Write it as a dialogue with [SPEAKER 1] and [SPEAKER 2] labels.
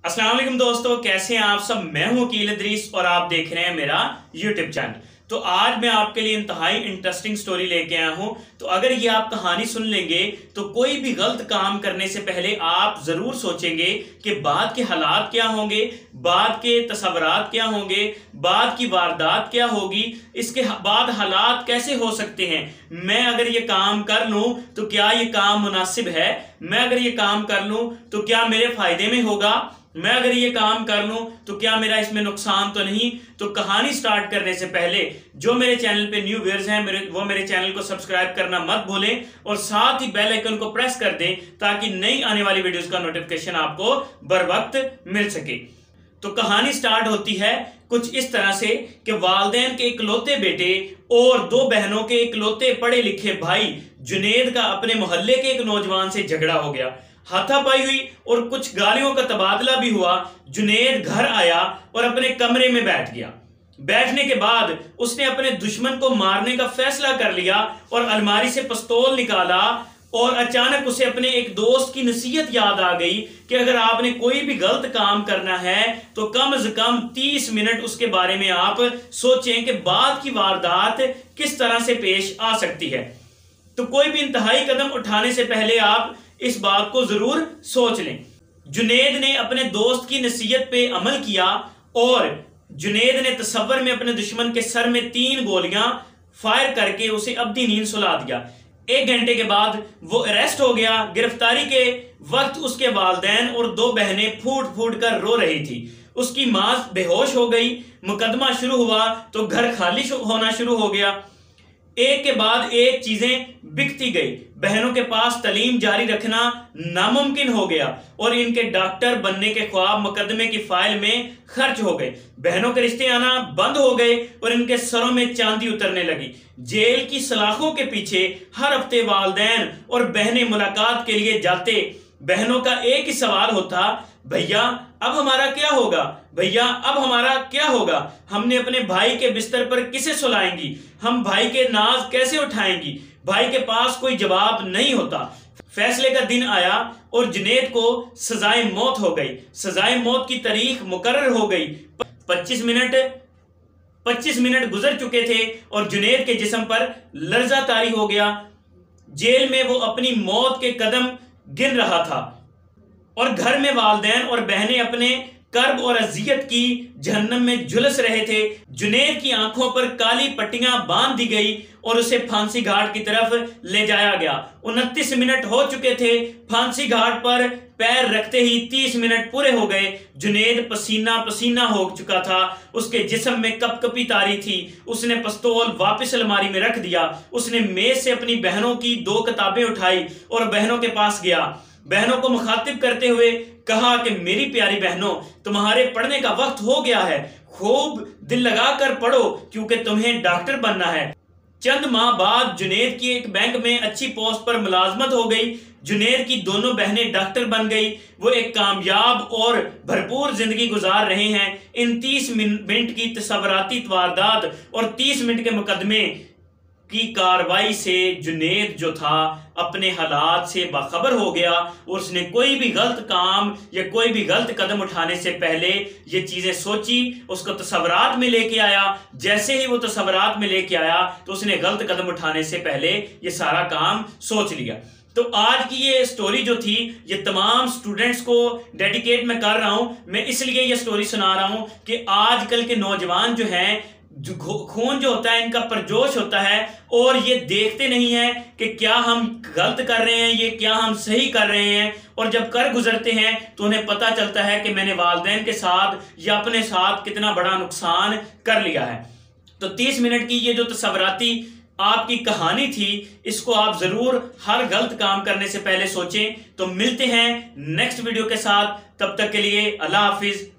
[SPEAKER 1] अस्सलाम वालेकुम दोस्तों, कैसे हैं आप सब। मैं हूं अकील इदरीस और आप देख रहे हैं मेरा यूट्यूब चैनल। तो आज मैं आपके लिए इंतहाई इंटरेस्टिंग स्टोरी लेके आया हूं। तो अगर ये आप कहानी सुन लेंगे तो कोई भी गलत काम करने से पहले आप जरूर सोचेंगे कि बाद के हालात क्या होंगे, बाद के तस्वुरात क्या होंगे, बाद की वारदात क्या होगी, इसके बाद हालात कैसे हो सकते हैं। मैं अगर ये काम कर लूं तो क्या ये काम मुनासिब है, मैं अगर ये काम कर लूं तो क्या मेरे फायदे में होगा, मैं अगर ये काम कर लूं तो क्या मेरा इसमें नुकसान तो नहीं। तो कहानी स्टार्ट करने से पहले जो मेरे चैनल पे न्यू व्यूअर्स हैं वो मेरे चैनल को सब्सक्राइब करना मत भूलें और साथ ही बेल आइकन को प्रेस कर दें ताकि नई आने वाली वीडियोस का नोटिफिकेशन आपको बर वक्त मिल सके। तो कहानी स्टार्ट होती है कुछ इस तरह से कि वालिदैन के इकलौते बेटे और दो बहनों के इकलौते पढ़े लिखे भाई जुनेद का अपने मोहल्ले के एक नौजवान से झगड़ा हो गया। हाथापाई हुई और कुछ गालियों का तबादला भी हुआ। जुनेद घर आया और अपने कमरे में बैठ गया। बैठने के बाद उसने अपने दुश्मन को मारने का फैसला कर लिया और अलमारी से पिस्तौल निकाला और अचानक उसे अपने एक दोस्त की नसीहत याद आ गई कि अगर आपने कोई भी गलत काम करना है तो कम से कम 30 मिनट उसके बारे में आप सोचें कि बाद की वारदात किस तरह से पेश आ सकती है। तो कोई भी इंतहाई कदम उठाने से पहले आप इस बात को जरूर सोच लें। जुनेद ने अपने दोस्त की नसीहत पे अमल किया और जुनेद ने तसव्वुर में अपने दुश्मन के सर में 3 गोलियां फायर करके उसे अब्दी नींद सुला दिया। 1 घंटे के बाद वो अरेस्ट हो गया। गिरफ्तारी के वक्त उसके वालिदैन और 2 बहनें फूट फूट कर रो रही थी। उसकी मां बेहोश हो गई। मुकदमा शुरू हुआ तो घर खाली होना शुरू हो गया। एक के बाद एक चीजें बिकती गई। बहनों के पास तालीम जारी रखना नामुमकिन हो गया और इनके डॉक्टर बनने के ख्वाब मुकदमे की फाइल में खर्च हो गए। बहनों के रिश्ते आना बंद हो गए और इनके सरों में चांदी उतरने लगी। जेल की सलाखों के पीछे हर हफ्ते वालिदैन और बहनें मुलाकात के लिए जाते। बहनों का एक ही सवाल होता, भैया अब हमारा क्या होगा, भैया अब हमारा क्या होगा, हमने अपने भाई के बिस्तर पर किसे सुलाएंगी, हम भाई के नाज कैसे उठाएंगी। भाई के पास कोई जवाब नहीं होता। फैसले का दिन आया और जुनेद को सजाए मौत हो गई। सजाए मौत की तारीख मुकर्रर हो गई। 25 मिनट गुजर चुके थे और जुनेद के जिस्म पर लर्जा तारी हो गया। जेल में वो अपनी मौत के कदम गिन रहा था और घर में वालिदैन और बहनें अपने कर्ब और अजियत की जहन्नम में झुलस रहे थे। जुनेद की आंखों पर काली पट्टियां बांध दी गई और उसे फांसी घाट की तरफ ले जाया गया। 29 मिनट हो चुके थे। फांसी घाट पर पैर रखते ही 30 मिनट पूरे हो गए। जुनेद पसीना पसीना हो चुका था। उसके जिस्म में कपकपी तारी थी। उसने पिस्तौल वापस अलमारी में रख दिया। उसने मेज से अपनी बहनों की 2 किताबें उठाई और बहनों के पास गया। बहनों को मुखातिब करते हुए कहा कि मेरी प्यारी बहनों, तुम्हारे पढ़ने का वक्त हो गया है। खूब दिल लगाकर पढ़ो क्योंकि तुम्हें डॉक्टर बनना है। चंद माह बाद जुनेद की एक बैंक में अच्छी पोस्ट पर मुलाजमत हो गई। जुनेद की दोनों बहनें डॉक्टर बन गई। वो एक कामयाब और भरपूर जिंदगी गुजार रहे हैं। इन 30 मिनट की तस्वुराती वारदात और 30 मिनट के मुकदमे की कार्रवाई से जुनेद जो था अपने हालात से बाखबर हो गया और उसने कोई भी गलत काम या कोई भी गलत कदम उठाने से पहले ये चीजें सोची, उसको तस्वुरात में लेके आया। जैसे ही वो तस्वुरात में लेके आया तो उसने गलत कदम उठाने से पहले ये सारा काम सोच लिया। तो आज की ये स्टोरी जो थी ये तमाम स्टूडेंट्स को डेडिकेट मैं कर रहा हूं। मैं इसलिए ये स्टोरी सुना रहा हूं कि आजकल के नौजवान जो हैं, खून जो होता है इनका परजोश होता है और ये देखते नहीं है कि क्या हम गलत कर रहे हैं, ये क्या हम सही कर रहे हैं। और जब कर गुजरते हैं तो उन्हें पता चलता है कि मैंने वालिदैन के साथ या अपने साथ कितना बड़ा नुकसान कर लिया है। तो 30 मिनट की ये जो तस्वुराती आपकी कहानी थी, इसको आप जरूर हर गलत काम करने से पहले सोचें। तो मिलते हैं नेक्स्ट वीडियो के साथ। तब तक के लिए अल्लाह हाफिज।